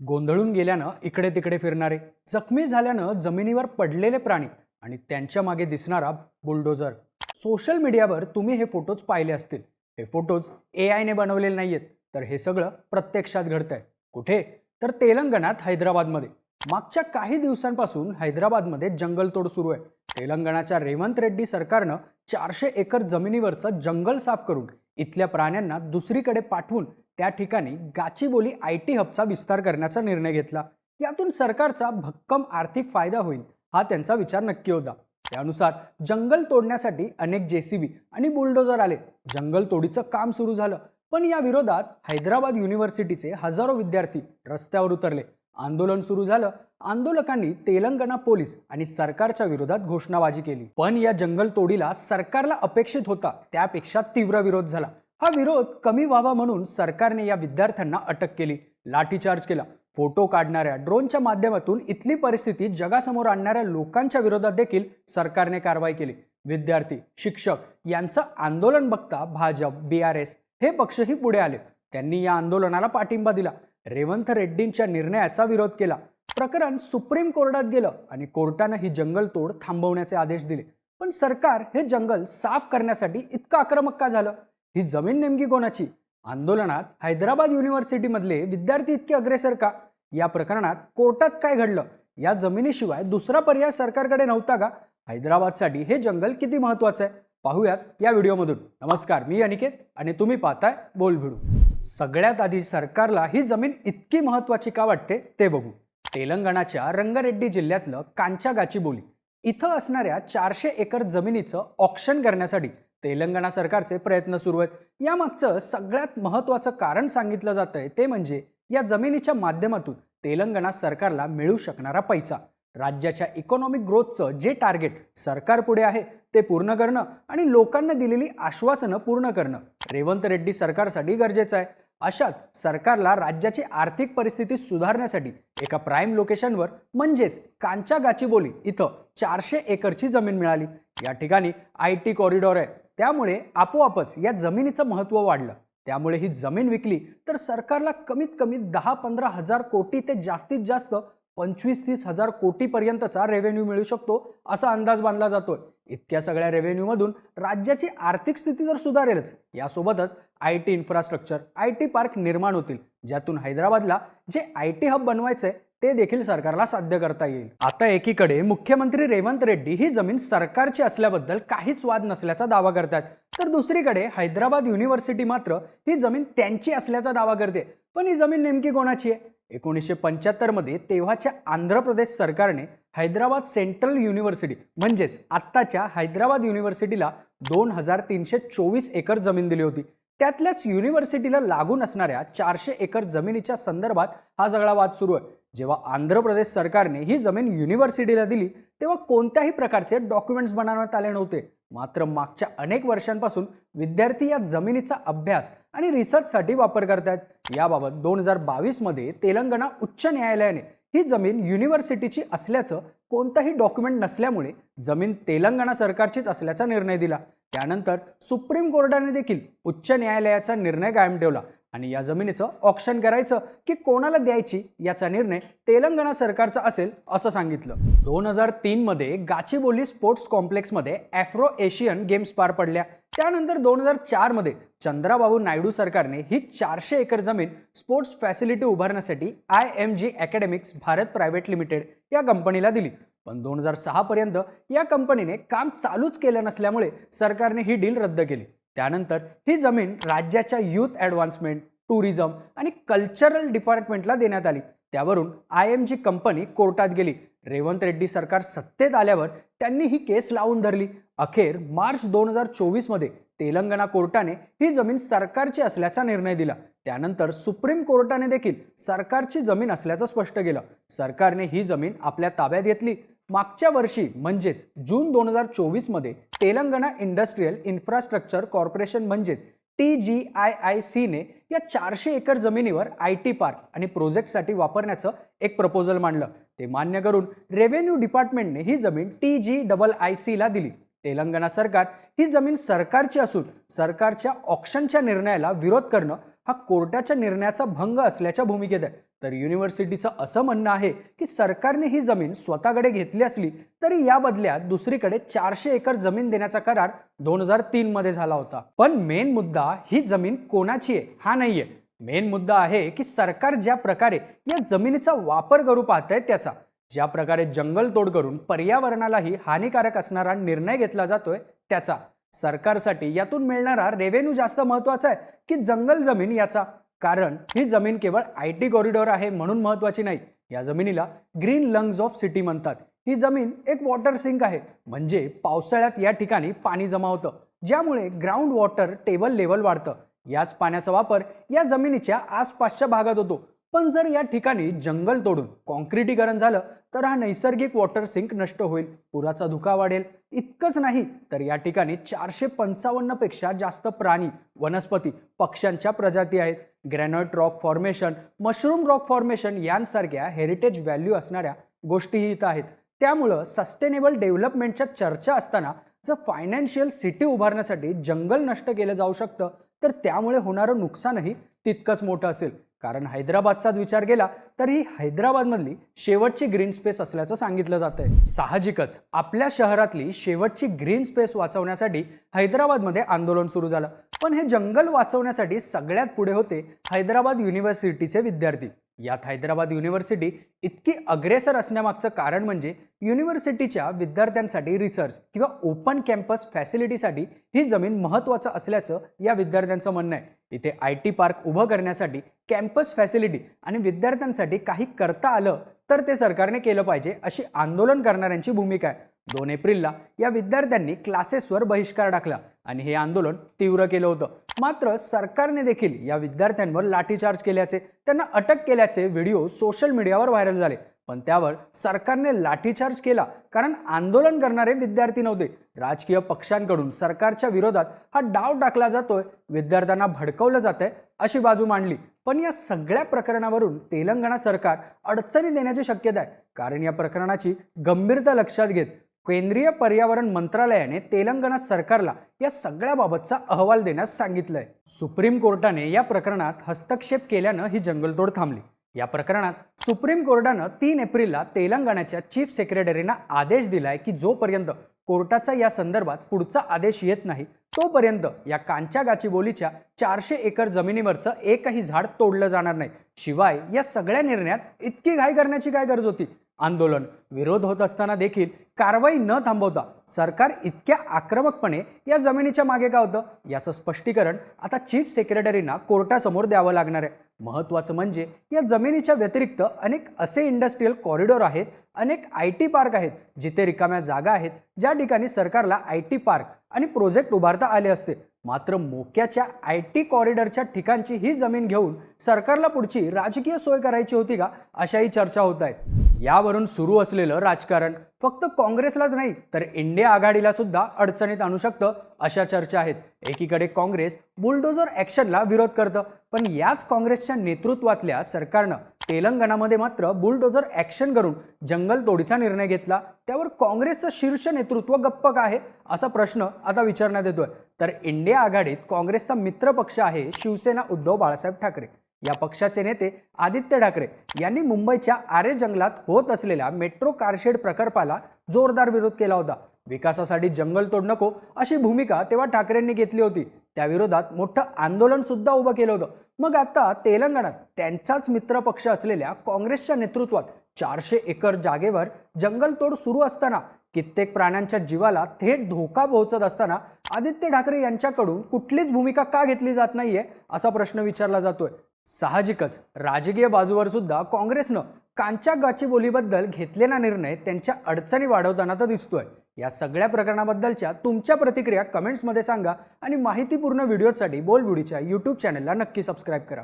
गोंधळून गेल्यानं इकडे तिकडे फिरणारे, जखमी झाल्यानं जमिनीवर पडलेले प्राणी आणि त्यांच्या मागे दिसणारा बुलडोझर. सोशल मीडियावर तुम्ही हे फोटोज पाहिले असतील. हे फोटोज AI ने बनवलेले नाहीयेत, तर हे सगळं प्रत्यक्षात घडतंय. कुठे? तर तेलंगणात, हैदराबादमध्ये. मागच्या काही दिवसांपासून हैदराबादमध्ये जंगलतोड सुरू आहे. तेलंगणाच्या रेवंत रेड्डी सरकारनं 400 एकर जमिनीवरचं जंगल साफ करून इथल्या प्राण्यांना दुसरीकडे पाठवून त्या ठिकाणी गाचीबोली IT हबचा विस्तार करण्याचा निर्णय घेतला. यातून सरकारचा भक्कम आर्थिक फायदा होईल हा त्यांचा विचार नक्की होता. त्यानुसार जंगल तोडण्यासाठी अनेक JCB आणि बुलडोझर आले. जंगल तोडीचं काम सुरू झालं. पण या विरोधात हैदराबाद युनिव्हर्सिटीचे हजारो विद्यार्थी रस्त्यावर उतरले. आंदोलन सुरू झालं. आंदोलकांनी तेलंगणा पोलीस आणि सरकारच्या विरोधात घोषणाबाजी केली. पण या जंगल तोडीला सरकारला अपेक्षित होता त्यापेक्षा तीव्र विरोध झाला. हा विरोध कमी व्हावा म्हणून सरकारने या विद्यार्थ्यांना अटक केली, लाठीचार्ज केला. फोटो काढणाऱ्या, ड्रोनच्या माध्यमातून इथली परिस्थिती जगासमोर आणणाऱ्या लोकांच्या विरोधात देखील सरकारने कारवाई केली. विद्यार्थी, शिक्षक यांचं आंदोलन बघता भाजप, BRS हे पक्षही पुढे आले. त्यांनी या आंदोलनाला पाठिंबा दिला. रेवंत रेड्डींच्या निर्णयाचा विरोध केला. प्रकरण सुप्रीम कोर्टात गेलं आणि कोर्टानं ही जंगलतोड थांबवण्याचे आदेश दिले. पण सरकार हे जंगल साफ करण्यासाठी इतकं आक्रमक का झालं? ही जमीन नेमकी कोणाची? आंदोलनात हैदराबाद युनिव्हर्सिटीमधले विद्यार्थी इतके अग्रेसर का? या प्रकरणात कोर्टात काय घडलं? या जमिनीशिवाय दुसरा पर्याय सरकारकडे नव्हता का? हैदराबादसाठी हे जंगल किती महत्त्वाचं आहे पाहूयात या व्हिडिओमधून. नमस्कार, मी अनिकेत आणि तुम्ही पाहताय बोलभिडू. सगळ्यात आधी सरकारला ही जमीन इतकी महत्त्वाची का वाटते ते बघू. तेलंगणाच्या रंगारेड्डी जिल्ह्यातलं कांचा गाचीबोली इथं असणाऱ्या 400 एकर जमिनीचं ऑक्शन करण्यासाठी तेलंगणा सरकारचे प्रयत्न सुरू आहेत. यामागचं सगळ्यात महत्त्वाचं कारण सांगितलं जातंय ते म्हणजे या जमिनीच्या माध्यमातून तेलंगणा सरकारला मिळू शकणारा पैसा. राज्याच्या इकॉनॉमिक ग्रोथचं जे टार्गेट सरकार पुढे आहे ते पूर्ण करणं आणि लोकांना दिलेली आश्वासनं पूर्ण करणं रेवंत रेड्डी सरकारसाठी गरजेचं आहे. अशात सरकारला राज्याची आर्थिक परिस्थिती सुधारण्यासाठी एका प्राईम लोकेशनवर म्हणजेच कांचा गाचीबोली इथं 400 एकरची जमीन मिळाली. या ठिकाणी IT कॉरिडॉर आहे. त्यामुळे आपोआपच या जमिनीचं महत्त्व वाढलं. त्यामुळे ही जमीन विकली तर सरकारला कमीत कमी 10-15 हजार कोटी ते जास्तीत जास्त 25-30 हजार कोटीपर्यंतचा रेव्हेन्यू मिळू शकतो असा अंदाज बांधला जातोय. इतक्या सगळ्या रेव्हेन्यूमधून राज्याची आर्थिक स्थिती तर सुधारेलच, यासोबतच IT इन्फ्रास्ट्रक्चर, IT पार्क निर्माण होतील, ज्यातून हैदराबादला जे IT हब बनवायचंय ते देखील सरकारला साध्य करता येईल. आता एकीकडे मुख्यमंत्री रेवंत रेड्डी ही जमीन सरकारची असल्याबद्दल काहीच वाद नसल्याचा दावा करतात, तर दुसरीकडे हैदराबाद युनिव्हर्सिटी मात्र ही जमीन त्यांची असल्याचा दावा करते. पण ही जमीन नेमकी कोणाची आहे? 1975 मध्ये तेव्हाच्या आंध्र प्रदेश सरकारने हैदराबाद सेंट्रल युनिव्हर्सिटी म्हणजेच आत्ताच्या हैदराबाद युनिव्हर्सिटीला 2324 एकर जमीन दिली होती. त्यातल्याच युनिव्हर्सिटीला लागून असणाऱ्या 400 एकर जमिनीच्या संदर्भात हा सगळा वाद सुरू आहे. जेव्हा आंध्र प्रदेश सरकारने ही जमीन युनिव्हर्सिटीला दिली तेव्हा कोणत्याही प्रकारचे डॉक्युमेंट्स बनवण्यात आले नव्हते. मात्र मागच्या अनेक वर्षांपासून विद्यार्थी या जमिनीचा अभ्यास आणि रिसर्चसाठी वापर करतात. याबाबत 2022 मध्ये तेलंगणा उच्च न्यायालयाने ही जमीन युनिव्हर्सिटीची असल्याचं कोणताही डॉक्युमेंट नसल्यामुळे जमीन तेलंगणा सरकारचीच असल्याचा निर्णय दिला. त्यानंतर सुप्रीम कोर्टाने देखील उच्च न्यायालयाचा निर्णय कायम ठेवला आणि या जमिनीचं ऑक्शन करायचं की कोणाला द्यायची याचा निर्णय तेलंगणा सरकारचा असेल असं सांगितलं. 2003 मध्ये गाचीबोली स्पोर्ट्स कॉम्प्लेक्समध्ये आफ्रो एशियन गेम्स पार पडल्या. त्यानंतर 2004 मध्ये चंद्राबाबू नायडू सरकारने ही 400 एकर जमीन स्पोर्ट्स फॅसिलिटी उभारण्यासाठी IMG academics Bharat private limited या कंपनीला दिली. पण 2006 पर्यंत या कंपनीने काम चालूच केलं नसल्यामुळे सरकारने ही डील रद्द केली. त्यानंतर ही जमीन राज्याच्या यूथ ॲडव्हान्समेंट, टुरिझम आणि कल्चरल डिपार्टमेंटला देण्यात आली. त्यावरून IMG कंपनी कोर्टात गेली. रेवंत रेड्डी सरकार सत्तेत आल्यावर त्यांनी ही केस लावून धरली. अखेर मार्च 2024 मध्ये तेलंगणा कोर्टाने ही जमीन सरकारची असल्याचा निर्णय दिला. त्यानंतर सुप्रीम कोर्टाने देखील सरकारची जमीन असल्याचं स्पष्ट केलं. सरकारने ही जमीन आपल्या ताब्यात घेतली. मागच्या वर्षी म्हणजेच जून 2024 मध्ये तेलंगणा इंडस्ट्रियल इन्फ्रास्ट्रक्चर कॉर्पोरेशन म्हणजेच TGIIC ने या 400 एकर जमिनीवर IT पार्क आणि प्रोजेक्टसाठी वापरण्याचं एक प्रपोजल मांडलं. ते मान्य करून रेव्हेन्यू डिपार्टमेंटने ही जमीन TGIIC ला दिली. तेलंगणा सरकार ही जमीन सरकारची असून सरकारच्या ऑक्शनच्या निर्णयाला विरोध करणं हा कोर्टाच्या निर्णयाचा भंग असल्याच्या भूमिकेत आहे. तर युनिव्हर्सिटीचं असं म्हणणं आहे की सरकारने ही जमीन स्वतःकडे घेतली असली तरी या बदल्यात दुसरीकडे 400 एकर जमीन देण्याचा करार 2003 मध्ये झाला होता. पण मेन मुद्दा ही जमीन कोणाची आहे हा नाहीये. मेन मुद्दा आहे की सरकार ज्या प्रकारे या जमिनीचा वापर करू पाहतंय त्याचा. ज्या प्रकारे जंगलतोड करून पर्यावरणालाही हानिकारक असणारा निर्णय घेतला जातोय त्याचा. सरकारसाठी यातून मिळणारा रेव्हेन्यू जास्त महत्वाचा आहे की जंगल जमीन याचा? कारण ही जमीन केवळ IT कॉरिडॉर आहे म्हणून महत्वाची नाही. या जमिनीला ग्रीन लंग्स ऑफ सिटी म्हणतात. ही जमीन एक वॉटर सिंक आहे, म्हणजे पावसाळ्यात या ठिकाणी पाणी जमा होतं, ज्यामुळे ग्राउंड वॉटर टेबल लेवल वाढतं. याच पाण्याचा वापर या जमिनीच्या आसपासच्या भागात होतो. पण जर या ठिकाणी जंगल तोडून कॉन्क्रिटीकरण झालं तर हा नैसर्गिक वॉटर सिंक नष्ट होईल, पुराचा धोका वाढेल. इतकंच नाही तर या ठिकाणी 455 पेक्षा जास्त प्राणी, वनस्पती, पक्ष्यांच्या प्रजाती आहेत. Granite rock formation, mushroom rock formation यांसारख्या हेरिटेज व्हॅल्यू असणाऱ्या गोष्टीही इथं आहेत. त्यामुळं सस्टेनेबल डेव्हलपमेंटच्या चर्चा असताना जर फायनान्शियल सिटी उभारण्यासाठी जंगल नष्ट केलं जाऊ शकतं तर त्यामुळे होणारं नुकसानही तितकंच मोठं असेल. कारण हैदराबादचाच विचार केला तर ही हैदराबादमधली शेवटची ग्रीन स्पेस असल्याचं सांगितलं जातंय. साहजिकच आपल्या शहरातली शेवटची ग्रीन स्पेस वाचवण्यासाठी हैदराबादमध्ये आंदोलन सुरू झालं. पण हे जंगल वाचवण्यासाठी सगळ्यात पुढे होते हैदराबाद युनिव्हर्सिटीचे विद्यार्थी. यात हैदराबाद युनिव्हर्सिटी इतकी अग्रेसर असण्यामागचं कारण म्हणजे युनिव्हर्सिटीच्या विद्यार्थ्यांसाठी रिसर्च किंवा ओपन कॅम्पस फॅसिलिटीसाठी ही जमीन महत्त्वाचं असल्याचं या विद्यार्थ्यांचं म्हणणं आहे. इथे IT पार्क उभं करण्यासाठी कॅम्पस फॅसिलिटी आणि विद्यार्थ्यांसाठी काही करता आलं तर ते सरकारने केलं पाहिजे अशी आंदोलन करणाऱ्यांची भूमिका आहे. 2 एप्रिलला या विद्यार्थ्यांनी क्लासेसवर बहिष्कार टाकला आणि हे आंदोलन तीव्र केलं होतं. मात्र सरकारने देखील या विद्यार्थ्यांवर लाठीचार्ज केल्याचे, त्यांना अटक केल्याचे व्हिडिओ सोशल मीडियावर व्हायरल झाले. पण त्यावर सरकारने लाठीचार्ज केला कारण आंदोलन करणारे विद्यार्थी नव्हते. राजकीय पक्षांकडून सरकारच्या विरोधात हा डाव टाकला जातोय, विद्यार्थ्यांना भडकवलं जातंय अशी बाजू मांडली. पण या सगळ्या प्रकरणावरून तेलंगणा सरकार अडचणी देण्याची शक्यता आहे. कारण या प्रकरणाची गंभीरता लक्षात घेत केंद्रीय पर्यावरण मंत्रालयाने तेलंगणा सरकारला या सगळ्याबाबतचा अहवाल देण्यास सांगितलंय. सुप्रीम कोर्टाने या प्रकरणात हस्तक्षेप केल्यानं ही जंगलतोड थांबली. या प्रकरणात सुप्रीम कोर्टानं 3 एप्रिलला तेलंगणाच्या चीफ सेक्रेटरींना आदेश दिलाय की जोपर्यंत कोर्टाचा या संदर्भात पुढचा आदेश येत नाही तोपर्यंत या कांच्या गाचीबोलीच्या 400 एकर जमिनीवरचं एकही झाड तोडलं जाणार नाही. शिवाय या सगळ्या निर्णयात इतकी घाई करण्याची काय गरज होती? आंदोलन, विरोध होत असताना देखील कारवाई न थांबवता सरकार इतक्या आक्रमकपणे या जमिनीच्या मागे का होतं याचं स्पष्टीकरण आता चीफ सेक्रेटरींना कोर्टासमोर द्यावं लागणार आहे. महत्त्वाचं म्हणजे या जमिनीच्या व्यतिरिक्त अनेक असे इंडस्ट्रियल कॉरिडॉर आहेत, अनेक IT पार्क आहेत जिथे रिकाम्या जागा आहेत, ज्या ठिकाणी सरकारला IT पार्क आणि प्रोजेक्ट उभारता आले असते. मात्र मोक्याच्या IT कॉरिडॉरच्या ठिकाणची ही जमीन घेऊन सरकारला पुढची राजकीय सोय करायची होती का अशाही चर्चा होत आहेत. यावरून सुरू असलेलं राजकारण फक्त काँग्रेसलाच नाही तर इंडिया आघाडीला सुद्धा अडचणीत आणू शकतं अशा चर्चा आहेत. एकीकडे काँग्रेस बुलडोझर ॲक्शनला विरोध करतं, पण याच काँग्रेसच्या नेतृत्वातल्या सरकारनं तेलंगणामध्ये मात्र बुलडोझर ॲक्शन करून जंगल तोडीचा निर्णय घेतला. त्यावर काँग्रेसचं शीर्ष नेतृत्व गप्प का आहे असा प्रश्न आता विचारण्यात येतोय. तर इंडिया आघाडीत काँग्रेसचा मित्र पक्ष आहे शिवसेना उद्धव बाळासाहेब ठाकरे. या पक्षाचे नेते आदित्य ठाकरे यांनी मुंबईच्या आरे जंगलात होत असलेल्या मेट्रो कारशेड प्रकल्पाला जोरदार विरोध केला होता. विकासासाठी जंगलतोड नको अशी भूमिका तेव्हा ठाकरेंनी घेतली होती. त्याविरोधात मोठं आंदोलन सुद्धा उभं केलं होतं. मग आता तेलंगणात त्यांचाच मित्र पक्ष असलेल्या काँग्रेसच्या नेतृत्वात 400 एकर जागेवर जंगलतोड सुरू असताना, कित्येक प्राण्यांच्या जीवाला थेट धोका पोहोचत असताना आदित्य ठाकरे यांच्याकडून कुठलीच भूमिका का घेतली जात नाहीये असा प्रश्न विचारला जातोय. साहजिकच राजकीय बाजूवर सुद्धा काँग्रेसनं कांच्या गाचीबोलीबद्दल घेतलेला निर्णय त्यांच्या अडचणी वाढवताना तर दिसतोय. या सगळ्या प्रकरणाबद्दलच्या तुमच्या प्रतिक्रिया कमेंट्समध्ये सांगा आणि माहितीपूर्ण व्हिडिओसाठी बोलबुडीच्या YouTube चॅनलला नक्की सबस्क्राईब करा.